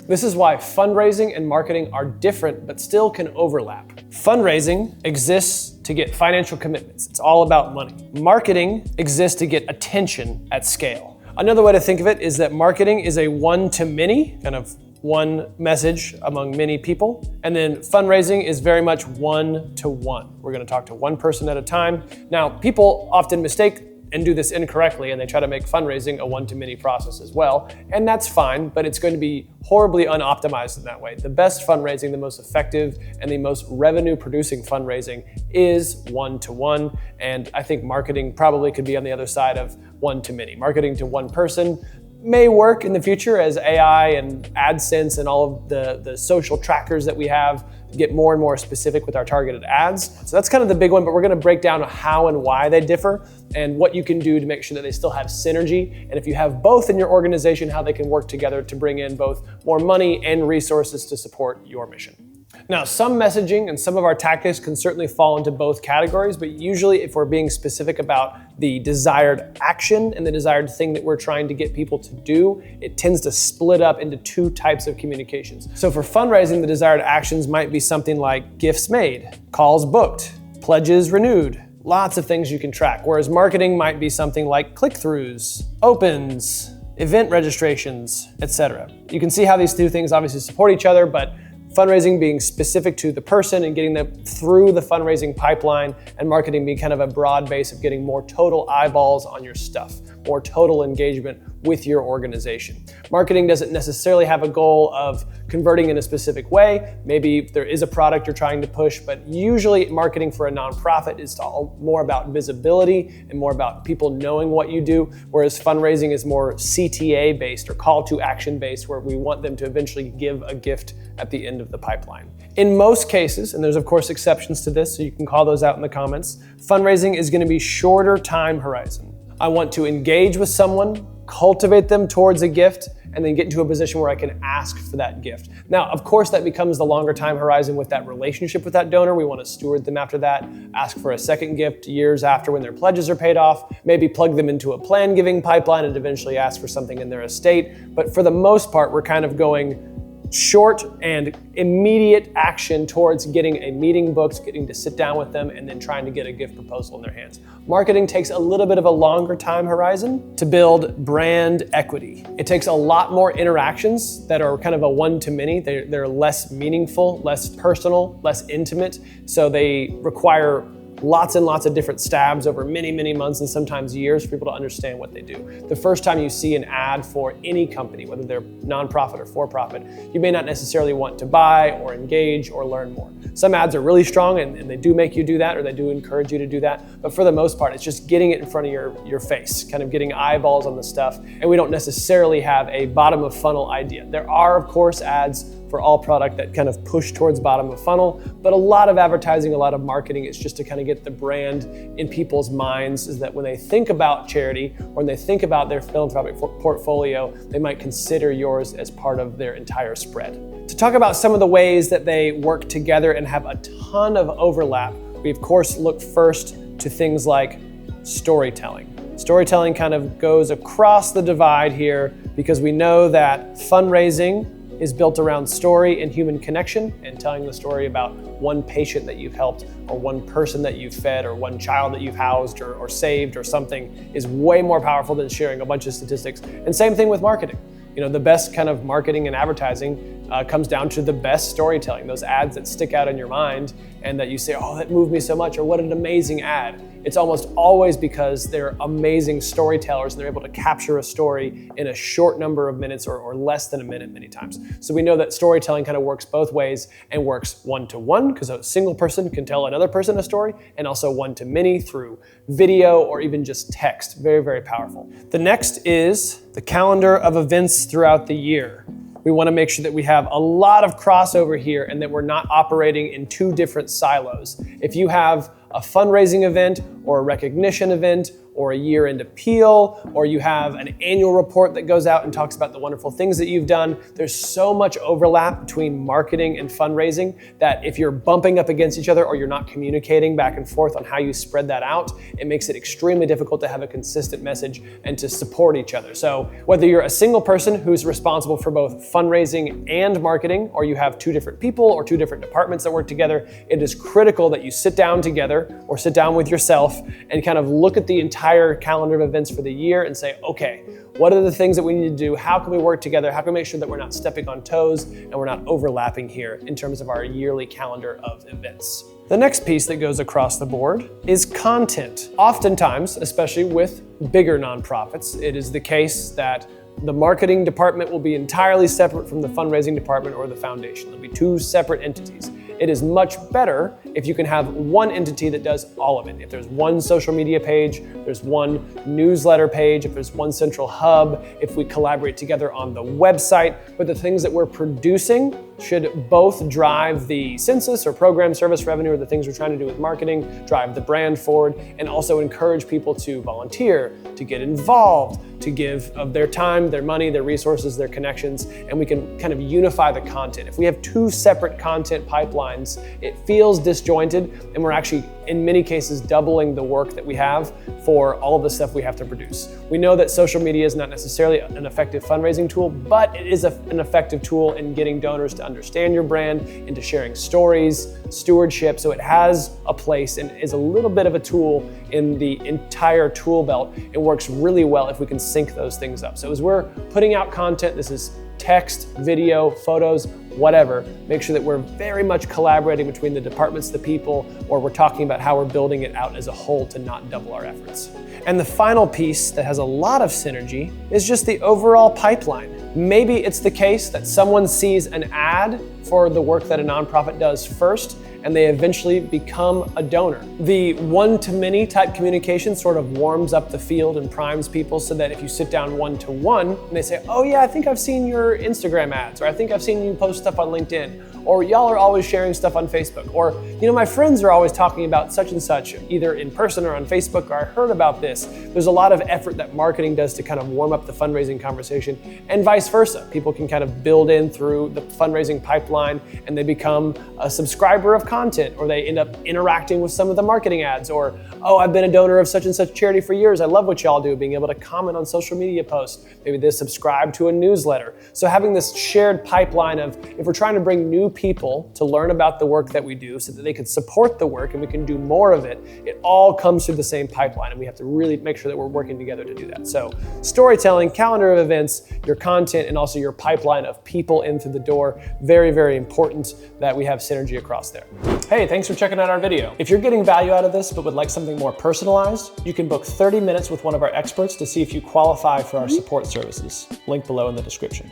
This is why fundraising and marketing are different but still can overlap. Fundraising exists to get financial commitments. It's all about money. Marketing exists to get attention at scale. Another way to think of it is that marketing is a one-to-many, kind of one message among many people. And then fundraising is very much one-to-one. We're going to talk to one person at a time. Now, people often mistake and do this incorrectly, and they try to make fundraising a one-to-many process as well. And that's fine, but it's going to be horribly unoptimized in that way. The best fundraising, the most effective, and the most revenue-producing fundraising is one-to-one. And I think marketing probably could be on the other side of one-to-many. Marketing to one person may work in the future as AI and AdSense and all of the social trackers that we have get more and more specific with our targeted ads. So that's kind of the big one, but we're gonna break down how and why they differ and what you can do to make sure that they still have synergy. And if you have both in your organization, how they can work together to bring in both more money and resources to support your mission. Now, some messaging and some of our tactics can certainly fall into both categories, but usually if we're being specific about the desired action and the desired thing that we're trying to get people to do, it tends to split up into two types of communications. So for fundraising, the desired actions might be something like gifts made, calls booked, pledges renewed, lots of things you can track. Whereas marketing might be something like click-throughs, opens, event registrations, etc. You can see how these two things obviously support each other, but fundraising being specific to the person and getting them through the fundraising pipeline, and marketing being kind of a broad base of getting more total eyeballs on your stuff, more total engagement with your organization. Marketing doesn't necessarily have a goal of converting in a specific way. Maybe there is a product you're trying to push, but usually marketing for a nonprofit is all more about visibility and more about people knowing what you do, whereas fundraising is more CTA based or call to action based, where we want them to eventually give a gift at the end of the pipeline. In most cases, and there's of course exceptions to this, so you can call those out in the comments, fundraising is going to be shorter time horizon. I want to engage with someone, cultivate them towards a gift, and then get into a position where I can ask for that gift. Now, of course, that becomes the longer time horizon with that relationship with that donor. We want to steward them after that, ask for a second gift years after when their pledges are paid off, maybe plug them into a plan giving pipeline and eventually ask for something in their estate. But for the most part, we're kind of going short and immediate action towards getting a meeting booked, getting to sit down with them, and then trying to get a gift proposal in their hands. Marketing takes a little bit of a longer time horizon to build brand equity. It takes a lot more interactions that are kind of a one-to-many. They're less meaningful, less personal, less intimate, so they require lots and lots of different stabs over many, many months and sometimes years for people to understand what they do. The first time you see an ad for any company, whether they're nonprofit or for-profit, you may not necessarily want to buy or engage or learn more. Some ads are really strong and they do make you do that, or they do encourage you to do that. But for the most part, it's just getting it in front of your face, kind of getting eyeballs on the stuff. And we don't necessarily have a bottom of funnel idea. There are, of course, ads for all product that kind of push towards bottom of funnel, but a lot of advertising, a lot of marketing, it's just to kind of get the brand in people's minds, is that when they think about charity or when they think about their philanthropic portfolio, they might consider yours as part of their entire spread. To talk about some of the ways that they work together and have a ton of overlap, we of course look first to things like storytelling. Storytelling kind of goes across the divide here because we know that fundraising is built around story and human connection, and telling the story about one patient that you've helped or one person that you've fed or one child that you've housed or saved or something is way more powerful than sharing a bunch of statistics. And same thing with marketing. You know, the best kind of marketing and advertising comes down to the best storytelling, those ads that stick out in your mind and that you say, oh, that moved me so much, or what an amazing ad. It's almost always because they're amazing storytellers and they're able to capture a story in a short number of minutes or less than a minute many times. So we know that storytelling kind of works both ways and works one-to-one, because a single person can tell another person a story, and also one-to-many through video or even just text. Very, very powerful. The next is the calendar of events throughout the year. We want to make sure that we have a lot of crossover here and that we're not operating in two different silos. If you have a fundraising event or a recognition event or a year-end appeal, or you have an annual report that goes out and talks about the wonderful things that you've done. There's so much overlap between marketing and fundraising that if you're bumping up against each other or you're not communicating back and forth on how you spread that out, it makes it extremely difficult to have a consistent message and to support each other. So whether you're a single person who's responsible for both fundraising and marketing, or you have two different people or two different departments that work together, it is critical that you sit down together or sit down with yourself and kind of look at the entire calendar of events for the year and say, okay, what are the things that we need to do? How can we work together? How can we make sure that we're not stepping on toes and we're not overlapping here in terms of our yearly calendar of events? The next piece that goes across the board is content. Oftentimes, especially with bigger nonprofits, it is the case that the marketing department will be entirely separate from the fundraising department or the foundation. There'll be two separate entities. It is much better if you can have one entity that does all of it. If there's one social media page, there's one newsletter page, if there's one central hub, if we collaborate together on the website, but the things that we're producing should both drive the census or program service revenue or the things we're trying to do with marketing, drive the brand forward, and also encourage people to volunteer, to get involved, to give of their time, their money, their resources, their connections, and we can kind of unify the content. If we have two separate content pipelines, it feels disjointed, and we're actually, in many cases, doubling the work that we have for all of the stuff we have to produce. We know that social media is not necessarily an effective fundraising tool, but it is an effective tool in getting donors to understand your brand, into sharing stories, stewardship, so it has a place and is a little bit of a tool in the entire tool belt. It works really well if we can sync those things up. So as we're putting out content, this is text, video, photos, whatever, make sure that we're very much collaborating between the departments, the people, or we're talking about how we're building it out as a whole to not double our efforts. And the final piece that has a lot of synergy is just the overall pipeline. Maybe it's the case that someone sees an ad for the work that a nonprofit does first, and they eventually become a donor. The one-to-many type communication sort of warms up the field and primes people so that if you sit down one-to-one and they say, oh yeah, I think I've seen your Instagram ads, or I think I've seen you post stuff on LinkedIn, or y'all are always sharing stuff on Facebook, or my friends are always talking about such and such, either in person or on Facebook, or I heard about this. There's a lot of effort that marketing does to kind of warm up the fundraising conversation, and vice versa. People can kind of build in through the fundraising pipeline and they become a subscriber of content, or they end up interacting with some of the marketing ads, or, oh, I've been a donor of such and such charity for years. I love what y'all do, being able to comment on social media posts. Maybe they subscribe to a newsletter. So having this shared pipeline of, if we're trying to bring new people to learn about the work that we do so that they can support the work and we can do more of it, it all comes through the same pipeline, and we have to really make sure that we're working together to do that. So storytelling, calendar of events, your content, and also your pipeline of people in through the door, very, very important that we have synergy across there. Hey, thanks for checking out our video. If you're getting value out of this but would like something more personalized, you can book 30 minutes with one of our experts to see if you qualify for our support services. Link below in the description.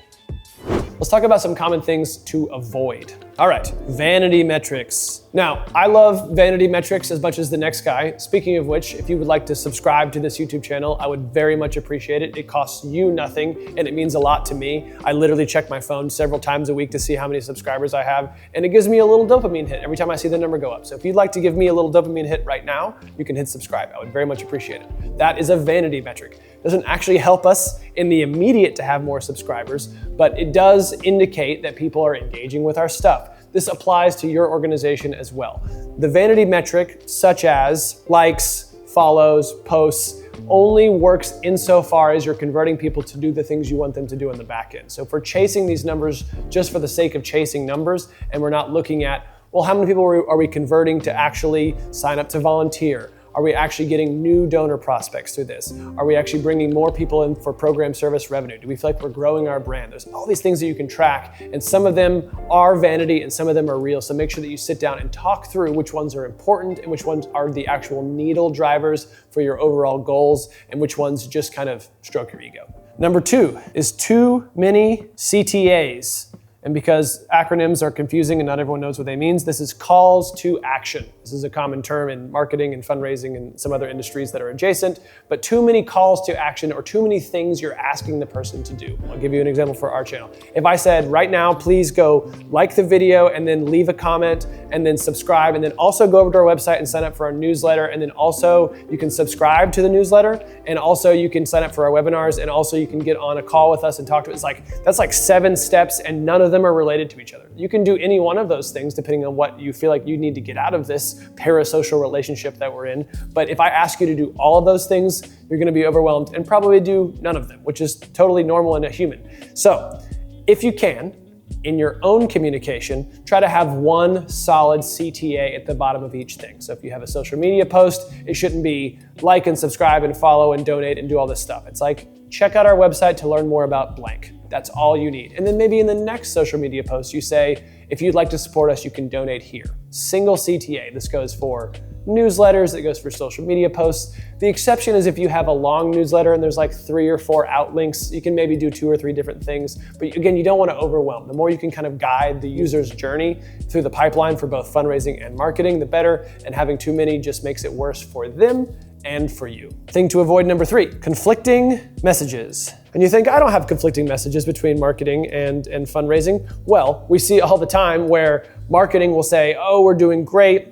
Let's talk about some common things to avoid. All right, vanity metrics. Now, I love vanity metrics as much as the next guy. Speaking of which, if you would like to subscribe to this YouTube channel, I would very much appreciate it. It costs you nothing, and it means a lot to me. I literally check my phone several times a week to see how many subscribers I have, and it gives me a little dopamine hit every time I see the number go up. So if you'd like to give me a little dopamine hit right now, you can hit subscribe. I would very much appreciate it. That is a vanity metric. It doesn't actually help us in the immediate to have more subscribers, but it does indicate that people are engaging with our stuff. This applies to your organization as well. The vanity metric, such as likes, follows, posts, only works insofar as you're converting people to do the things you want them to do on the back end. So if we're chasing these numbers just for the sake of chasing numbers, and we're not looking at, well, how many people are we converting to actually sign up to volunteer? Are we actually getting new donor prospects through this? Are we actually bringing more people in for program service revenue? Do we feel like we're growing our brand? There's all these things that you can track, and some of them are vanity and some of them are real. So make sure that you sit down and talk through which ones are important and which ones are the actual needle drivers for your overall goals and which ones just kind of stroke your ego. Number 2 is too many CTAs. And because acronyms are confusing and not everyone knows what they mean, this is calls to action. This is a common term in marketing and fundraising and some other industries that are adjacent, but too many calls to action or too many things you're asking the person to do. I'll give you an example for our channel. If I said right now, please go like the video and then leave a comment and then subscribe and then also go over to our website and sign up for our newsletter, and then also you can subscribe to the newsletter, and also you can sign up for our webinars, and also you can get on a call with us and talk to us. That's like 7 steps, and none of them are related to each other. You can do any one of those things depending on what you feel like you need to get out of this parasocial relationship that we're in. But if I ask you to do all of those things, you're gonna be overwhelmed and probably do none of them, which is totally normal in a human. So if you can, in your own communication, try to have one solid CTA at the bottom of each thing. So if you have a social media post, it shouldn't be like and subscribe and follow and donate and do all this stuff. It's like, check out our website to learn more about blank. That's all you need. And then maybe in the next social media post, you say, if you'd like to support us, you can donate here. Single CTA. This goes for newsletters, it goes for social media posts. The exception is if you have a long newsletter and there's like 3 or 4 outlinks, you can maybe do 2 or 3 different things. But again, you don't want to overwhelm. The more you can kind of guide the user's journey through the pipeline for both fundraising and marketing, the better. And having too many just makes it worse for them and for you. Thing to avoid, number 3, conflicting messages. And you think, I don't have conflicting messages between marketing and fundraising. Well, we see all the time where marketing will say, oh, we're doing great,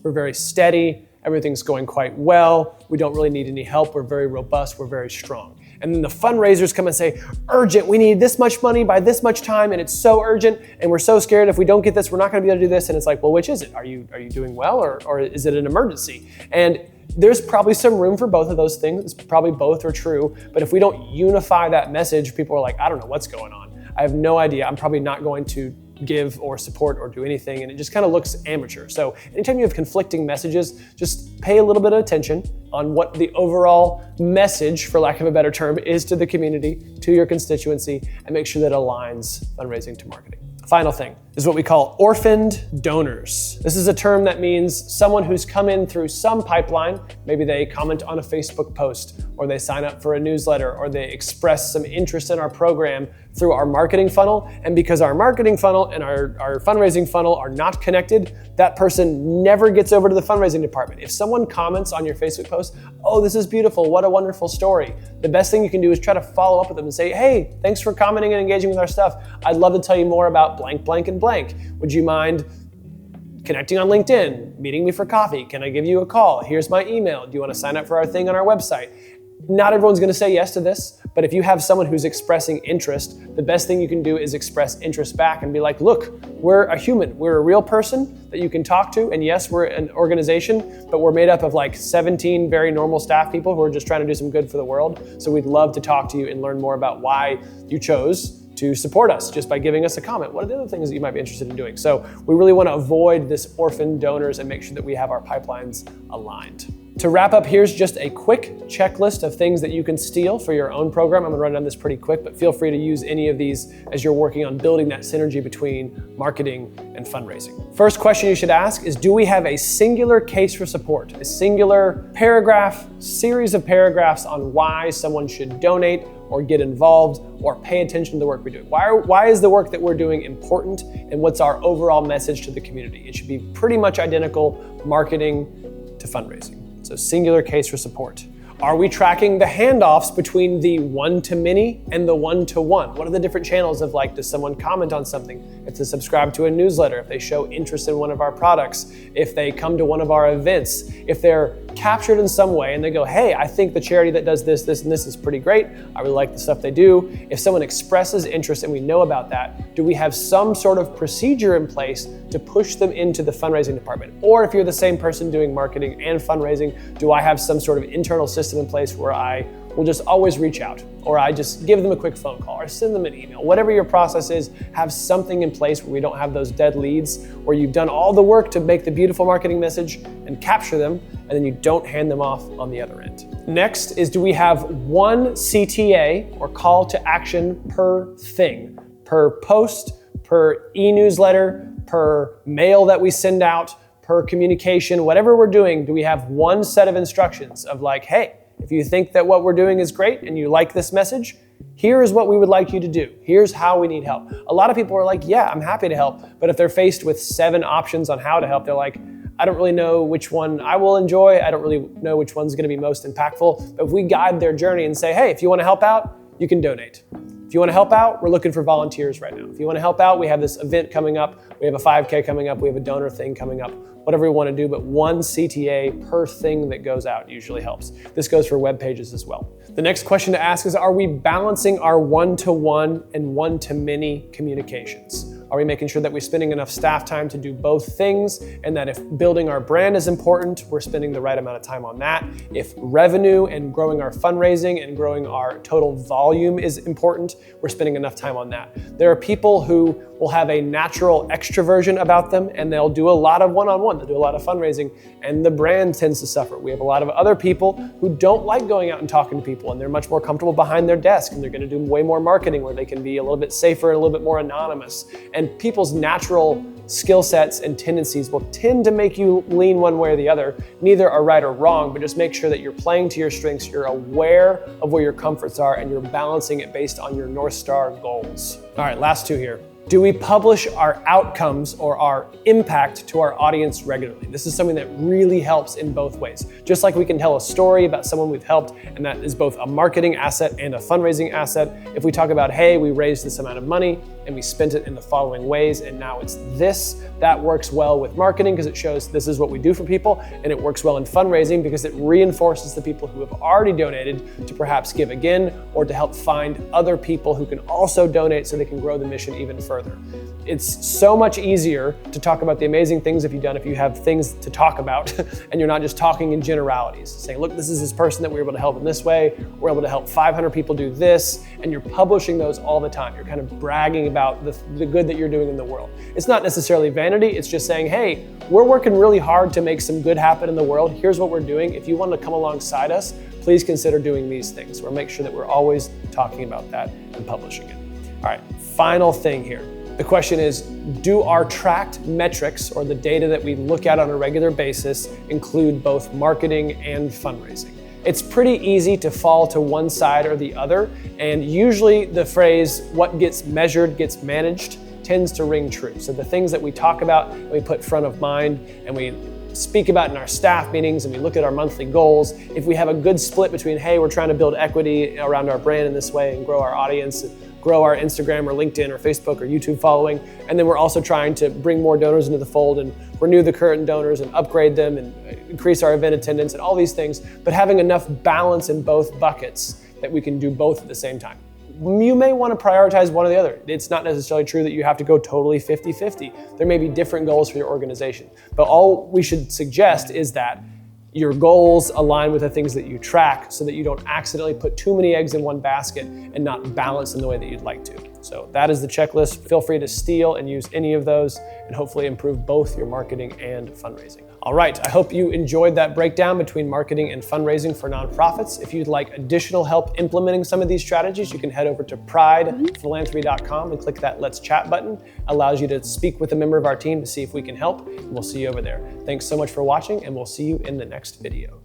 we're very steady, everything's going quite well, we don't really need any help, we're very robust, we're very strong. And then the fundraisers come and say, urgent, we need this much money by this much time, and it's so urgent, and we're so scared if we don't get this, we're not gonna be able to do this. And it's like, well, which is it? Are you doing well, or is it an emergency? And there's probably some room for both of those things. Probably both are true. But if we don't unify that message, people are like, I don't know what's going on. I have no idea. I'm probably not going to give or support or do anything. And it just kind of looks amateur. So anytime you have conflicting messages, just pay a little bit of attention on what the overall message, for lack of a better term, is to the community, to your constituency, and make sure that it aligns fundraising to marketing. Final thing is what we call orphaned donors. This is a term that means someone who's come in through some pipeline. Maybe they comment on a Facebook post, or they sign up for a newsletter, or they express some interest in our program through our marketing funnel. And because our marketing funnel and our fundraising funnel are not connected, that person never gets over to the fundraising department. If someone comments on your Facebook post, oh, this is beautiful, what a wonderful story, the best thing you can do is try to follow up with them and say, hey, thanks for commenting and engaging with our stuff. I'd love to tell you more about blank, blank, and blank. Would you mind connecting on LinkedIn, meeting me for coffee? Can I give you a call? Here's my email. Do you want to sign up for our thing on our website? Not everyone's going to say yes to this, but if you have someone who's expressing interest, the best thing you can do is express interest back and be like, look, we're a human. We're a real person that you can talk to. And yes, we're an organization, but we're made up of like 17 very normal staff people who are just trying to do some good for the world. So we'd love to talk to you and learn more about why you chose to support us just by giving us a comment. What are the other things that you might be interested in doing? So we really want to avoid this orphan donors and make sure that we have our pipelines aligned. To wrap up, here's just a quick checklist of things that you can steal for your own program. I'm gonna run down this pretty quick, but feel free to use any of these as you're working on building that synergy between marketing and fundraising. First question you should ask is, do we have a singular case for support? A singular paragraph, series of paragraphs on why someone should donate or get involved or pay attention to the work we're doing? Why is the work that we're doing important, and what's our overall message to the community? It should be pretty much identical, marketing to fundraising. So singular case for support. Are we tracking the handoffs between the one-to-many and the one-to-one? What are the different channels of, like, does someone comment on something? If they subscribe to a newsletter, if they show interest in one of our products, if they come to one of our events, if they're captured in some way and they go, hey, I think the charity that does this, this, and this is pretty great. I really like the stuff they do. If someone expresses interest and we know about that, do we have some sort of procedure in place to push them into the fundraising department? Or if you're the same person doing marketing and fundraising, do I have some sort of internal system in place where I will just always reach out, or I just give them a quick phone call or send them an email? Whatever your process is, have something in place where we don't have those dead leads, where you've done all the work to make the beautiful marketing message and capture them, and then you don't hand them off on the other end. Next is, do we have one CTA or call to action per thing, per post, per e-newsletter, per mail that we send out, per communication, whatever we're doing? Do we have one set of instructions of like, hey, if you think that what we're doing is great and you like this message, here is what we would like you to do. Here's how we need help. A lot of people are like, yeah, I'm happy to help. But if they're faced with 7 options on how to help, they're like, I don't really know which one I will enjoy. I don't really know which one's going to be most impactful. But if we guide their journey and say, hey, if you want to help out, you can donate. If you want to help out, we're looking for volunteers right now. If you want to help out, we have this event coming up. We have a 5K coming up. We have a donor thing coming up. Whatever we want to do, but 1 CTA per thing that goes out usually helps. This goes for web pages as well. The next question to ask is, are we balancing our one-to-one and one-to-many communications? Are we making sure that we're spending enough staff time to do both things, and that if building our brand is important, we're spending the right amount of time on that? If revenue and growing our fundraising and growing our total volume is important, we're spending enough time on that. There are people who will have a natural extroversion about them, and they'll do a lot of one-on-one, they'll do a lot of fundraising, and the brand tends to suffer. We have a lot of other people who don't like going out and talking to people, and they're much more comfortable behind their desk, and they're gonna do way more marketing where they can be a little bit safer and a little bit more anonymous. And people's natural skill sets and tendencies will tend to make you lean one way or the other. Neither are right or wrong, but just make sure that you're playing to your strengths, you're aware of where your comforts are, and you're balancing it based on your North Star goals. All right, last 2 here. Do we publish our outcomes or our impact to our audience regularly? This is something that really helps in both ways. Just like we can tell a story about someone we've helped, and that is both a marketing asset and a fundraising asset. If we talk about, hey, we raised this amount of money and we spent it in the following ways, and now it's this, that works well with marketing because it shows this is what we do for people, and it works well in fundraising because it reinforces the people who have already donated to perhaps give again or to help find other people who can also donate so they can grow the mission even further. It's so much easier to talk about the amazing things if you have things to talk about and you're not just talking in generalities, saying, look, this is this person that we're able to help in this way, we're able to help 500 people do this, and you're publishing those all the time. You're kind of bragging about the good that you're doing in the world. It's not necessarily vanity, it's just saying, hey, we're working really hard to make some good happen in the world. Here's what we're doing. If you want to come alongside us, please consider doing these things. We'll make sure that we're always talking about that and publishing it. All right, final thing here. The question is, do our tracked metrics or the data that we look at on a regular basis include both marketing and fundraising? It's pretty easy to fall to one side or the other, and usually the phrase, what gets measured gets managed, tends to ring true. So the things that we talk about and we put front of mind and we speak about in our staff meetings and we look at our monthly goals, if we have a good split between, hey, we're trying to build equity around our brand in this way and grow our audience, grow our Instagram or LinkedIn or Facebook or YouTube following, and then we're also trying to bring more donors into the fold and renew the current donors and upgrade them and increase our event attendance and all these things, but having enough balance in both buckets that we can do both at the same time. You may want to prioritize one or the other. It's not necessarily true that you have to go totally 50-50. There may be different goals for your organization, but all we should suggest is that your goals align with the things that you track so that you don't accidentally put too many eggs in one basket and not balance in the way that you'd like to. So that is the checklist. Feel free to steal and use any of those and hopefully improve both your marketing and fundraising. All right, I hope you enjoyed that breakdown between marketing and fundraising for nonprofits. If you'd like additional help implementing some of these strategies, you can head over to pridephilanthropy.com and click that Let's Chat button. It allows you to speak with a member of our team to see if we can help. We'll see you over there. Thanks so much for watching, and we'll see you in the next video.